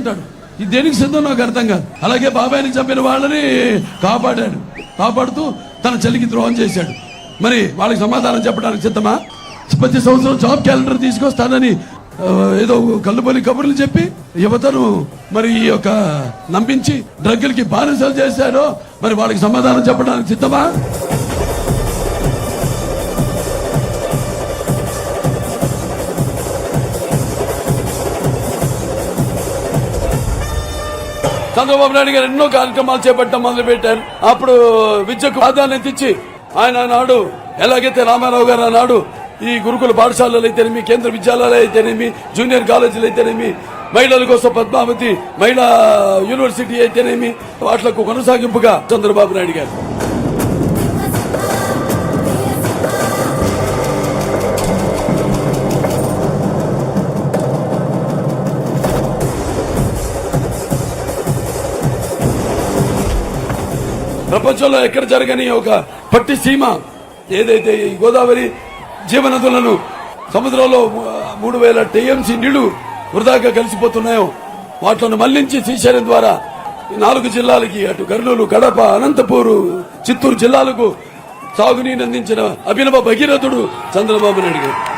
అంటాడు. ఇది దేనికి సిద్ధం నాకు అర్థం కాదు. అలాగే బాబాయిని చంపిన వాళ్ళని కాపాడుతూ తన చెల్లికి ద్రోహం చేశాడు. మరి వాళ్ళకి సమాధానం చెప్పడానికి సిద్ధమా? ప్రతి సంవత్సరం జాబ్ క్యాలెండర్ తీసుకొస్తానని ఏదో కళ్ళుబొలి కబుర్లు చెప్పి యువతను మరి ఈ యొక్క నమ్మించి డ్రగ్గులకి బానిసలు చేశారో మరి వాళ్ళకి సమాధానం చెప్పడానికి సిద్ధమా? చంద్రబాబు నాయుడు గారు ఎన్నో కార్యక్రమాలు చేపట్టడం మొదలు పెట్టారు. అప్పుడు విద్యకు ప్రాధాన్యత ఇచ్చి ఆయన నాడు ఎలాగైతే రామారావు గారు నాడు ఈ గురుకుల పాఠశాలలు అయితేనేమి, కేంద్ర విద్యాలయాలు అయితేనేమి, జూనియర్ కాలేజీలు అయితేనేమి, మహిళల కోసం పద్మావతి మహిళా యూనివర్సిటీ అయితేనేమి, వాటిలకు కొనసాగింపుగా చంద్రబాబు నాయుడు గారు ప్రపంచంలో ఎక్కడ జరగని ఒక పట్టి సీమ ఏదైతే ఈ గోదావరి జీవనదులను సముద్రంలో 3000 టీఎంసీ నీళ్లు వృధాగా కలిసిపోతున్నాయో వాటిని మళ్లించి శ్రీశైలం ద్వారా 4 జిల్లాలకి అటు కర్నూలు, కడప, అనంతపూరు, చిత్తూరు జిల్లాలకు సాగునీరు అందించిన అభినవ భగీరథుడు చంద్రబాబు నాయుడు గారు.